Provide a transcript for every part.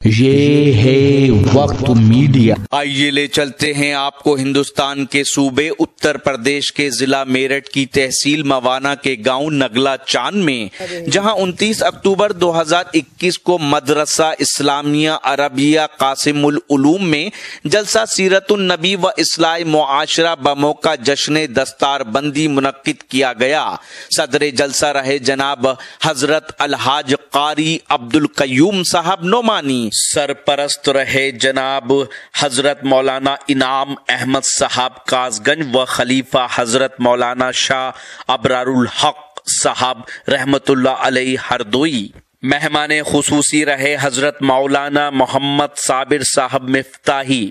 یہ ہے وقت میڈیا۔ آئیے لے چلتے ہیں آپ کو ہندوستان کے صوبے اتر پردیش کے ضلع میرٹھ کی تحصیل موانا کے گاؤں نگلا چاند میں، جہاں 29 اکتوبر 2021 کو مدرسہ اسلامیہ عربیہ قاسم العلوم میں جلسہ سیرت النبی و اصلاح معاشرہ بموقع جشن دستار بندی منعقد کیا گیا۔ صدر جلسہ رہے جناب حضرت الحاج قاری عبد القیوم صاحب نعمانی، سرپرست رہے جناب حضرت مولانا انعام احمد صاحب کازگنج و خلیفہ حضرت مولانا شاہ ابرار الحق صاحب رحمت اللہ علیہ ہردوئی۔ مہمان خصوصی رہے حضرت مولانا محمد صابر صاحب مفتاحی۔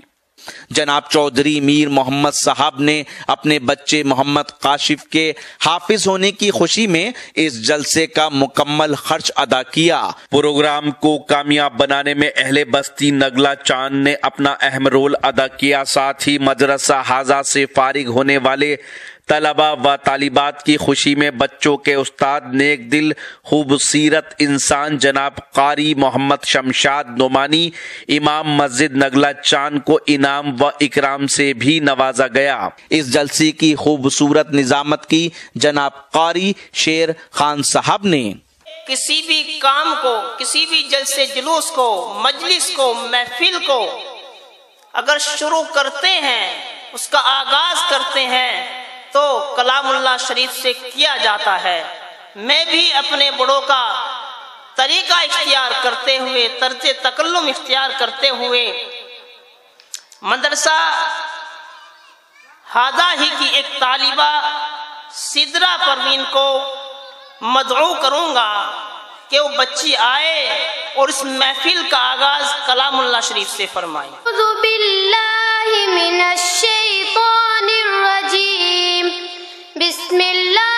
جناب چودھری میر محمد صاحب نے اپنے بچے محمد کاشف کے حافظ ہونے کی خوشی میں اس جلسے کا مکمل خرچ ادا کیا۔ پروگرام کو کامیاب بنانے میں اہل بستی نگلا چاند نے اپنا اہم رول ادا کیا، ساتھ ہی مدرسہ حاضہ سے فارغ ہونے والے طلبہ و طالبات کی خوشی میں بچوں کے استاد نیک دل خوبصیرت انسان جناب قاری محمد شمشاد نعمانی امام مسجد نگلا چاند کو انعام و اکرام سے بھی نوازا گیا۔ اس جلسے کی خوبصورت نظامت کی جناب قاری شیر خان صاحب نے۔ کسی بھی کام کو، کسی بھی جلسے جلوس کو، مجلس کو، محفل کو اگر شروع کرتے ہیں، اس کا آغاز کرتے ہیں تو کلام اللہ شریف سے کیا جاتا ہے۔ میں بھی اپنے بڑوں کا طریقہ اختیار کرتے ہوئے، طرز تکلم اختیار کرتے ہوئے مدرسہ حاضہ ہی کی ایک طالبہ سدرہ پروین کو مدعو کروں گا کہ وہ بچی آئے اور اس محفل کا آغاز کلام اللہ شریف سے فرمائے۔ اعوذ باللہ من الشیطان الرجیم، بسم اللہ